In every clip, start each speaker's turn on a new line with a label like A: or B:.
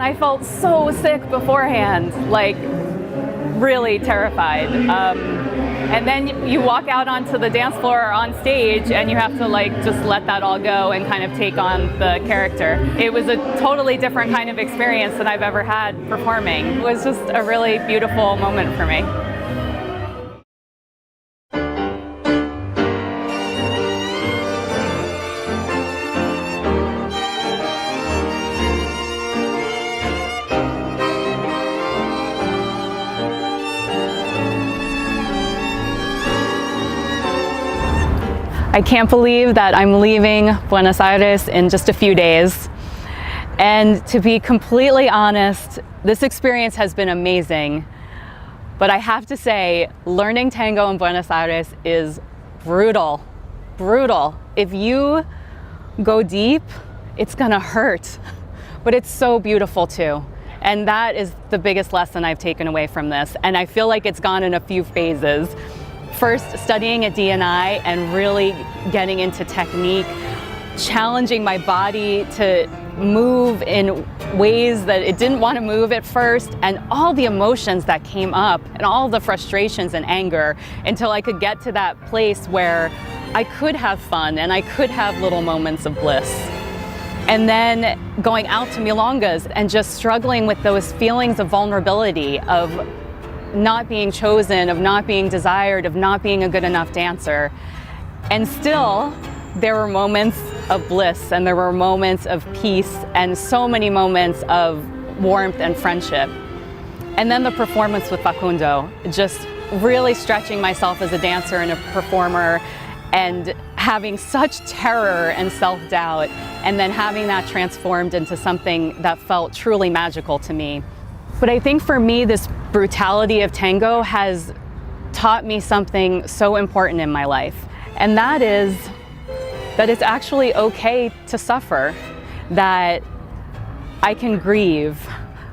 A: I felt so sick beforehand, like really terrified. And then you walk out onto the dance floor or on stage and you have to like just let that all go and kind of take on the character. It was a totally different kind of experience than I've ever had performing. It was just a really beautiful moment for me. I can't believe that I'm leaving Buenos Aires in just a few days. And to be completely honest, this experience has been amazing. But I have to say, learning tango in Buenos Aires is brutal, brutal. If you go deep, it's gonna hurt. But it's so beautiful too. And that is the biggest lesson I've taken away from this. And I feel like it's gone in a few phases. First, studying at DNI and really getting into technique, challenging my body to move in ways that it didn't want to move at first, and all the emotions that came up and all the frustrations and anger until I could get to that place where I could have fun and I could have little moments of bliss. And then going out to milongas and just struggling with those feelings of vulnerability, of not being chosen, of not being desired, of not being a good enough dancer. And still, there were moments of bliss and there were moments of peace and so many moments of warmth and friendship. And then the performance with Facundo, just really stretching myself as a dancer and a performer and having such terror and self-doubt, and then having that transformed into something that felt truly magical to me. But I think for me, this brutality of tango has taught me something so important in my life. And that is that it's actually okay to suffer, that I can grieve,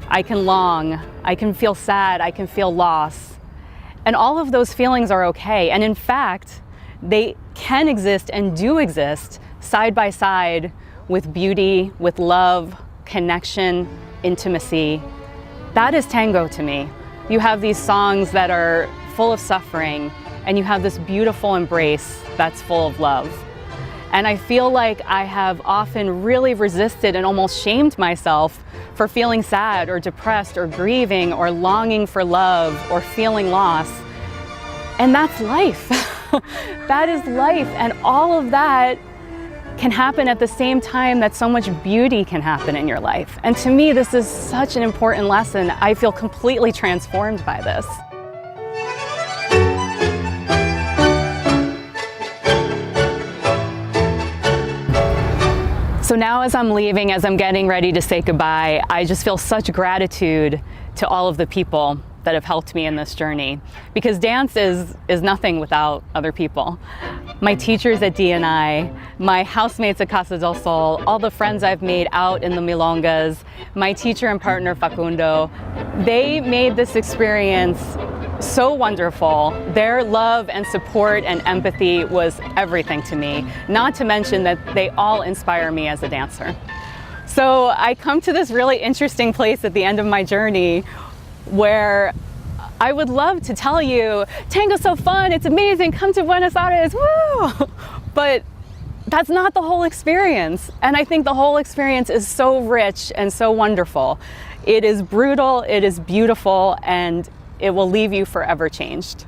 A: I can long, I can feel sad, I can feel loss. And all of those feelings are okay. And in fact, they can exist and do exist side by side with beauty, with love, connection, intimacy. That is tango to me. You have these songs that are full of suffering, and you have this beautiful embrace that's full of love. And I feel like I have often really resisted and almost shamed myself for feeling sad or depressed or grieving or longing for love or feeling loss. And that's life. That is life. And all of that can happen at the same time that so much beauty can happen in your life. And to me, this is such an important lesson. I feel completely transformed by this. So now as I'm leaving, as I'm getting ready to say goodbye, I just feel such gratitude to all of the people that have helped me in this journey. Because dance is nothing without other people. My teachers at DNI, my housemates at Casa del Sol, all the friends I've made out in the milongas, my teacher and partner Facundo, they made this experience so wonderful. Their love and support and empathy was everything to me, not to mention that they all inspire me as a dancer. So I come to this really interesting place at the end of my journey where I would love to tell you, tango's so fun, it's amazing, come to Buenos Aires, woo! But that's not the whole experience. And I think the whole experience is so rich and so wonderful. It is brutal, it is beautiful, and it will leave you forever changed.